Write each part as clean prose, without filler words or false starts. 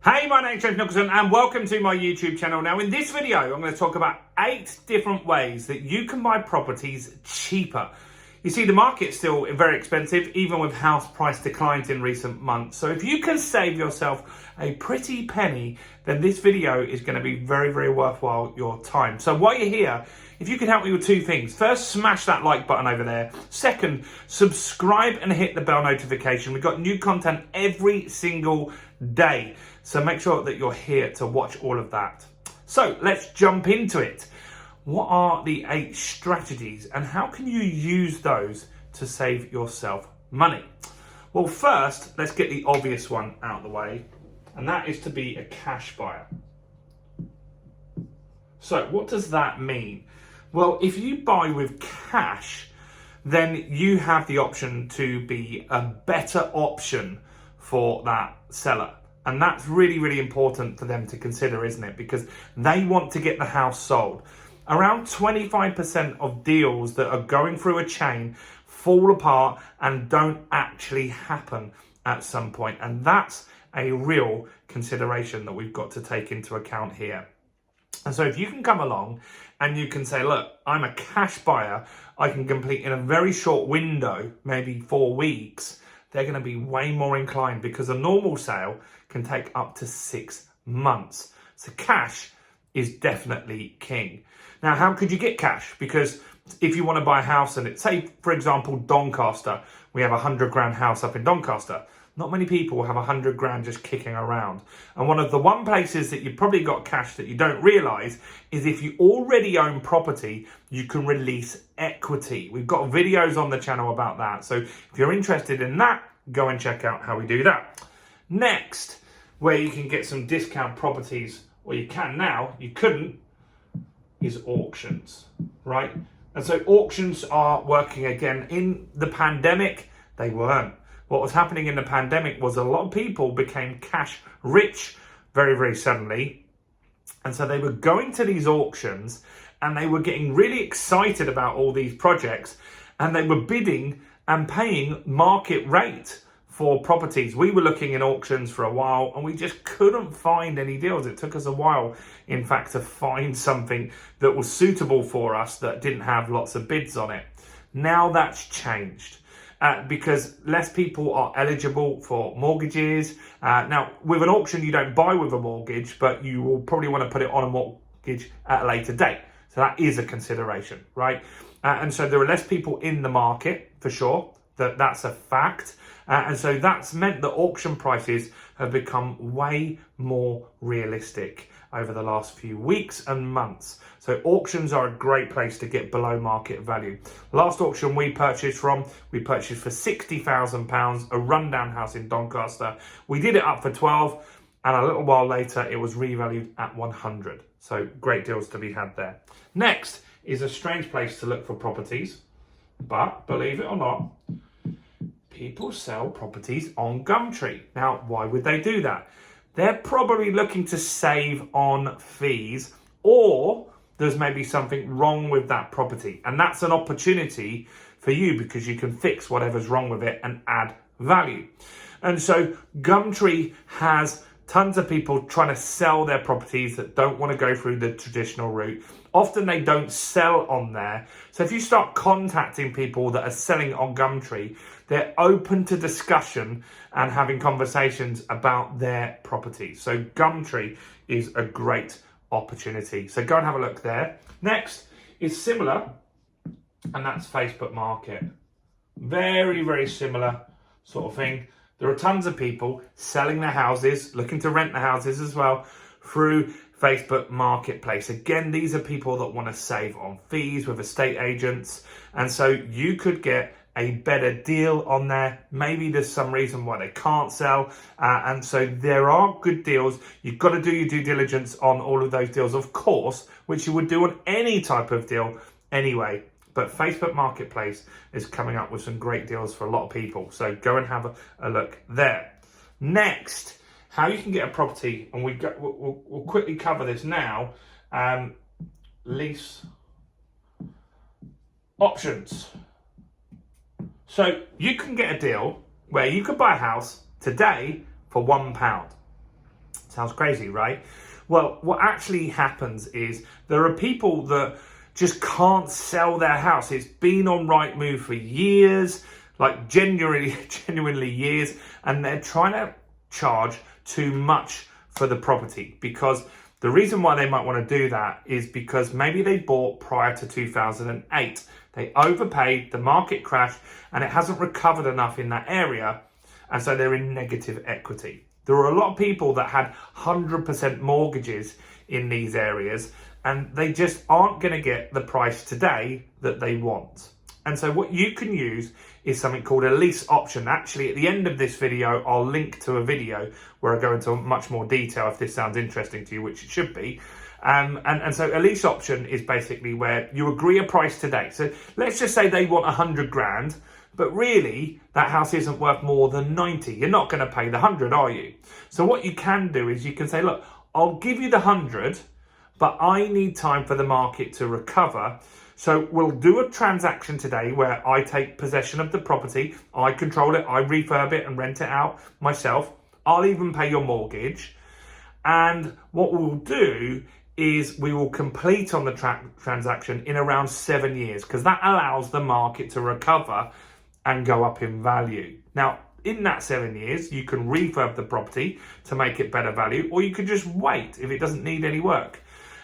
Hey, my name's James Nicholson and welcome to my YouTube channel. Now in this video, I'm going to talk about 8 different ways that you can buy properties cheaper. You see, the market's still very expensive, even with house price declines in recent months. So if you can save yourself a pretty penny, then this video is going to be very, very worthwhile your time. So while you're here, if you can help me with 2 things. First, smash that like button over there. Second, subscribe and hit the bell notification. We've got new content every single day. So make sure that you're here to watch all of that. So let's jump into it. What are the 8 strategies and how can you use those to save yourself money? Well, first, let's get the obvious one out of the way, and that is to be a cash buyer. So what does that mean? Well, if you buy with cash, then you have the option to be a better option for that seller. And that's really, really important for them to consider, isn't it? Because they want to get the house sold. Around 25% of deals that are going through a chain fall apart and don't actually happen at some point. And that's a real consideration that we've got to take into account here. And so if you can come along and you can say, look, I'm a cash buyer, I can complete in a very short window, maybe 4 weeks, they're going to be way more inclined because a normal sale can take up to 6 months. So cash is definitely king. Now, how could you get cash? Because if you want to buy a house and it's, say, for example, Doncaster, we have a 100 grand house up in Doncaster. Not many people have 100 grand just kicking around. And one of the places that you've probably got cash that you don't realize is if you already own property, you can release equity. We've got videos on the channel about that. So if you're interested in that, go and check out how we do that. Next, where you can get some discount properties, or you can now, you couldn't, is auctions, right? And so auctions are working again. In the pandemic, they weren't. What was happening in the pandemic was a lot of people became cash rich very, very suddenly. And so they were going to these auctions and they were getting really excited about all these projects and they were bidding and paying market rate for properties. We were looking in auctions for a while and we just couldn't find any deals. It took us a while, in fact, to find something that was suitable for us that didn't have lots of bids on it. Now that's changed. Because less people are eligible for mortgages. Now, with an auction, you don't buy with a mortgage, but you will probably want to put it on a mortgage at a later date. So that is a consideration, right? And so there are less people in the market, for sure. That's a fact. And so that's meant that auction prices have become way more realistic over the last few weeks and months. So auctions are a great place to get below market value. Last auction we purchased for £60,000, a rundown house in Doncaster. We did it up for 12 and a little while later it was revalued at 100. So great deals to be had there. Next is a strange place to look for properties, but believe it or not, people sell properties on Gumtree. Now, why would they do that? They're probably looking to save on fees, or there's maybe something wrong with that property. And that's an opportunity for you because you can fix whatever's wrong with it and add value. And so Gumtree has tons of people trying to sell their properties that don't want to go through the traditional route. Often they don't sell on there. So if you start contacting people that are selling on Gumtree, they're open to discussion and having conversations about their properties. So Gumtree is a great opportunity. So go and have a look there. Next is similar, and that's Facebook Market. Very, very similar sort of thing. There are tons of people selling their houses, looking to rent the houses as well through Facebook Marketplace. Again, these are people that want to save on fees with estate agents. And so you could get a better deal on there. Maybe there's some reason why they can't sell. And so there are good deals. You've got to do your due diligence on all of those deals, of course, which you would do on any type of deal anyway. But Facebook Marketplace is coming up with some great deals for a lot of people. So go and have a look there. Next, how you can get a property, and we'll quickly cover this now. Lease options. So you can get a deal where you could buy a house today for £1. Sounds crazy, right? Well, what actually happens is there are people that just can't sell their house. It's been on Rightmove for years, like genuinely years, and they're trying to charge too much for the property, because the reason why they might want to do that is because maybe they bought prior to 2008. They overpaid, the market crashed, and it hasn't recovered enough in that area, and so they're in negative equity. There are a lot of people that had 100% mortgages in these areas, and they just aren't going to get the price today that they want. And so what you can use is something called a lease option. Actually, at the end of this video, I'll link to a video where I go into much more detail if this sounds interesting to you, which it should be. And so a lease option is basically where you agree a price today. So let's just say they want 100 grand, but really that house isn't worth more than 90. You're not going to pay the 100, are you? So what you can do is you can say, look, I'll give you the 100, but I need time for the market to recover. So we'll do a transaction today where I take possession of the property, I control it, I refurb it and rent it out myself. I'll even pay your mortgage. And what we'll do is we will complete on the transaction in around 7 years, because that allows the market to recover and go up in value. Now, in that 7 years, you can refurb the property to make it better value, or you could just wait if it doesn't need any work.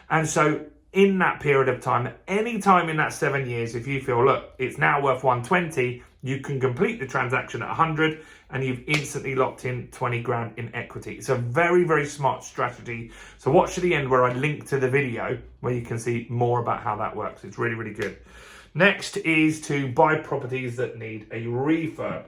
And so in that period of time, any time in that 7 years, if you feel, look, it's now worth 120, you can complete the transaction at 100 and you've instantly locked in 20 grand in equity. It's a very, very smart strategy. So watch to the end where I link to the video where you can see more about how that works. It's really, really good. Next is to buy properties that need a refurb.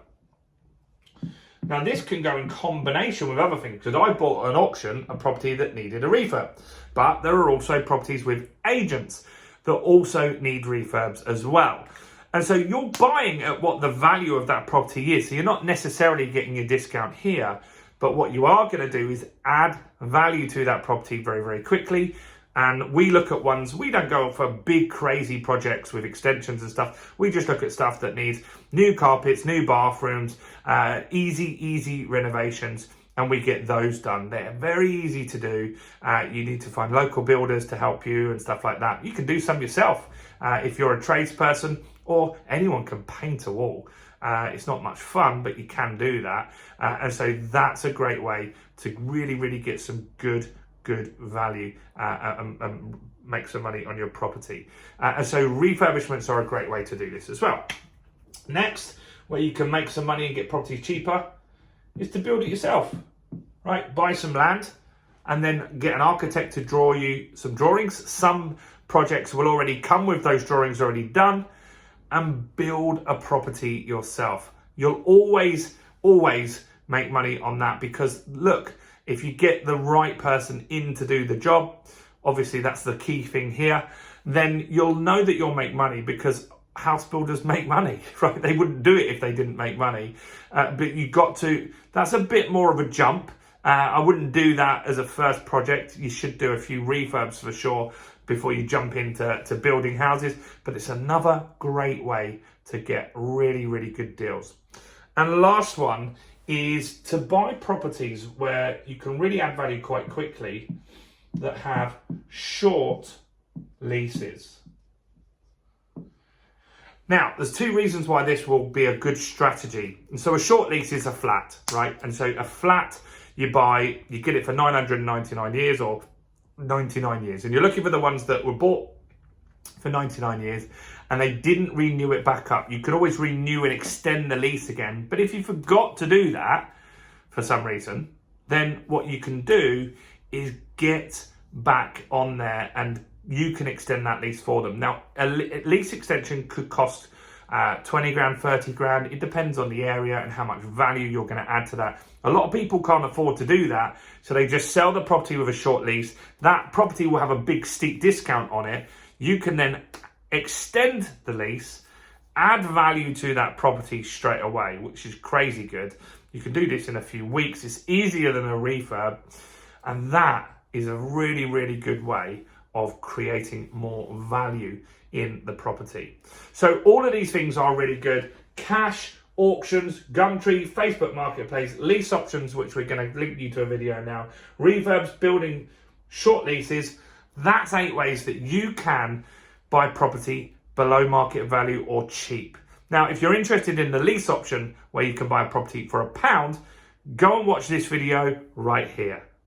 Now, this can go in combination with other things, because I bought an auction a property that needed a refurb, but there are also properties with agents that also need refurbs as well. And so you're buying at what the value of that property is. So you're not necessarily getting a discount here, but what you are going to do is add value to that property very, very quickly. And we look at ones, we don't go for big crazy projects with extensions and stuff. We just look at stuff that needs new carpets, new bathrooms, easy renovations, and we get those done. They're very easy to do. You need to find local builders to help you and stuff like that. You can do some yourself if you're a tradesperson, or anyone can paint a wall. It's not much fun, but you can do that. And so that's a great way to really, really get some good value and make some money on your property. And so refurbishments are a great way to do this as well. Next, where you can make some money and get properties cheaper, is to build it yourself, right? Buy some land and then get an architect to draw you some drawings. Some projects will already come with those drawings already done, and build a property yourself. You'll always make money on that, because look, if you get the right person in to do the job, obviously that's the key thing here, then you'll know that you'll make money, because house builders make money, right? They wouldn't do it if they didn't make money. But you got to, that's a bit more of a jump. I wouldn't do that as a first project. You should do a few refurbs for sure before you jump into building houses. But it's another great way to get really, really good deals. And the last one is to buy properties where you can really add value quite quickly, that have short leases. Now, there's two reasons why this will be a good strategy. And so a short lease is a flat, right? And so a flat you buy, you get it for 999 years or 99 years. And you're looking for the ones that were bought for 99 years and they didn't renew it back up. You could always renew and extend the lease again. But if you forgot to do that for some reason, then what you can do is get back on there and you can extend that lease for them. Now, a lease extension could cost 20 grand, 30 grand. It depends on the area and how much value you're going to add to that. A lot of people can't afford to do that, so they just sell the property with a short lease. That property will have a big steep discount on it. You can then extend the lease, add value to that property straight away, which is crazy good. You can do this in a few weeks. It's easier than a refurb, and that is a really, really good way of creating more value in the property. So all of these things are really good. Cash auctions, Gumtree, Facebook Marketplace, Lease Options, which we're going to link you to a video now, refurbs, building short leases. That's 8 ways that you can buy property below market value or cheap. Now, if you're interested in the lease option where you can buy a property for £1, go and watch this video right here.